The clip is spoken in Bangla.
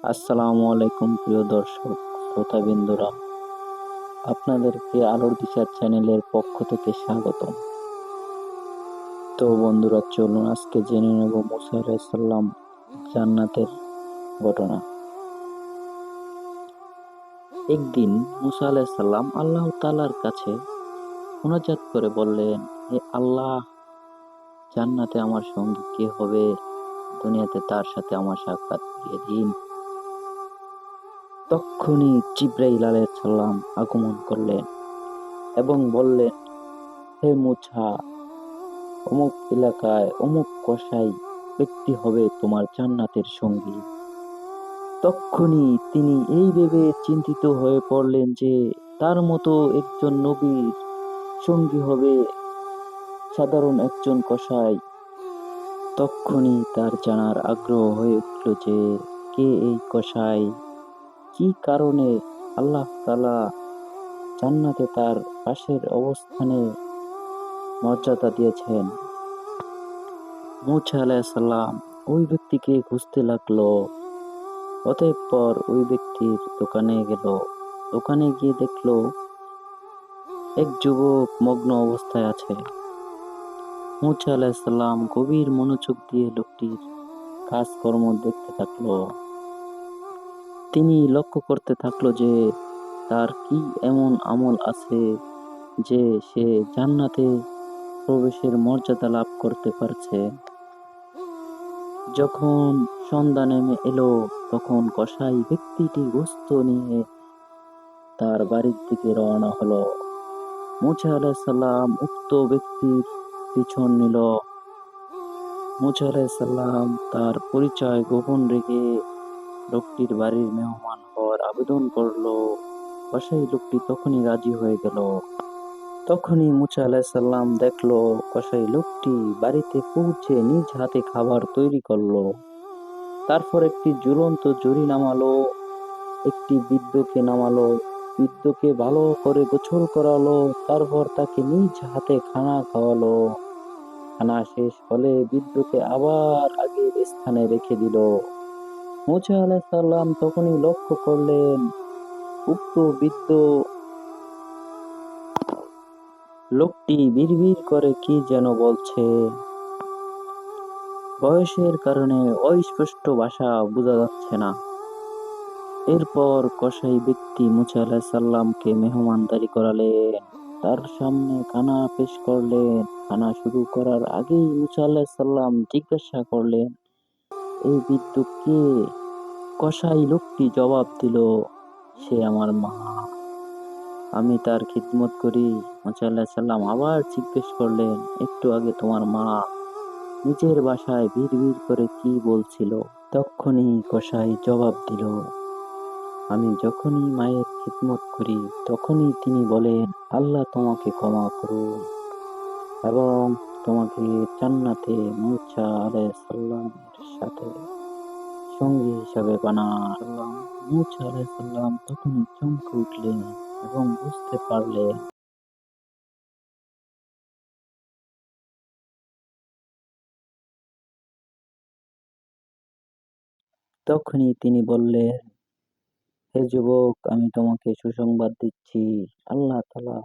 আসসালামু আলাইকুম প্রিয় দর্শক শ্রোতাবৃন্দরা, আপনাদেরকে আলোর দিশা চ্যানেলের পক্ষ থেকে স্বাগতম। তো বন্ধুরা, চলুন আজকে জেনে নেব মুসা আলাইহিস সালাম জান্নাতের ঘটনা। একদিন মুসা আলাইহিস সালাম আল্লাহ তাআলার কাছে মুনাজাত করে বললেন, হে আল্লাহ, জান্নাতে আমার সঙ্গী কে হবে? দুনিয়াতে তার সাথে আমার সাক্ষাৎ করিয়ে দিন। তক্ষুনি জিবরাইল আলাইহিস সালাম আগমন করলেন এবং বললেন, হে মুসা, অমুক এলাকায় অমুক কসাই ব্যক্তি হবে তোমার জান্নাতের সঙ্গী। তক্ষুনি তিনি এই ভেবে চিন্তিত হয়ে পড়লেন যে তার মতো একজন নবীর সঙ্গী হবে সাধারণ একজন কসাই। তক্ষুনি তার জানার আগ্রহ হয়ে উঠল যে কে এই কসাই, কি কারণে আল্লাহ তাআলা জান্নাতে তার পাশের অবস্থানে মর্যাদা দিয়েছেন। মুসা আলাইহিস সালাম ওই ব্যক্তিকে খুঁজতে লাগলো। অতঃপর ওই ব্যক্তির দোকানে গেল। দোকানে গিয়ে দেখলো এক যুবক মগ্ন অবস্থায় আছে। মুসা আলাইহিস সালাম গভীর মনোযোগ দিয়ে লোকটির কাজকর্ম দেখতে থাকলো। তিনি লক্ষ্য করতে থাকলো যে তার কি এমন আমল আছে যে সে জান্নাতে প্রবেশের মর্যাদা লাভ করতে পারছে। যখন সন্ধ্যা নেমে এলো, তখন কসাই ব্যক্তিটি গোশত নিয়ে তার বাড়ির দিকে রওনা হলো। মুসা আলাইহিস সালাম উক্ত ব্যক্তির পিছন নিল। মুসা আলাইহিস সালাম তার পরিচয় গোপন রেখে লোকটির বাড়ির মেহমান হওয়ার আবেদন করলো। কসাই লোকটি তখনই রাজি হয়ে গেল। তখনই মুসা আলাইহিস সালাম দেখলো কসাই লোকটি বাড়িতে পৌঁছে নিজ হাতে খাবার তৈরি করলো। তারপর একটি ঝুলন্ত জরি নামালো, একটি বৃদ্ধকে নামালো, বৃদ্ধকে ভালো করে গোসল করালো, তারপর তাকে নিজ হাতে খানা খাওয়ালো। খানা শেষ হলে বৃদ্ধকে আবার আগের স্থানে রেখে দিল। মুসা আলাইহিস সালাম তখনই লক্ষ্য করলেন উক্ত বৃদ্ধ লোকটি বিড়বিড় করে কি যেন বলছে। বয়সের কারণে অস্পষ্ট ভাষা বোঝা যাচ্ছে না। এরপর কসাই ব্যক্তি মুসা আলাইহিস সালামকে মেহমানদারি করালেন, তার সামনে খানা পেশ করলেন। খানা শুরু করার আগেই মুসা আলাইহিস সালাম জিজ্ঞাসা করলেন, এই বৃদ্ধ কে? কসাই লোকটি জবাব দিল, সে আমার মা, আমি তার খিদমত করি। মুসা আলাইহিস সালাম আবার জিজ্ঞেস করলেন, একটু আগে তোমার মা নিজের ভাষায় বিড়বিড় করে কি বলছিল? তক্ষুনি কসাই জবাব দিল, আমি যখনই মায়ের খিদমত করি তখনই তিনি বলেন, আল্লাহ তোমাকে ক্ষমা করুন এবং তোমাকে জান্নাতে মুসা আলাইহিস সালামের সাথে সঙ্গী হিসাবে বানান। মুসা আলাইহিস সালাম তখনই চমকে উঠলেন এবং বুঝতে পারলেন। তখনই তিনি বললেন, হে যুবক, আমি তোমাকে সুসংবাদ দিচ্ছি, আল্লাহ তাআলা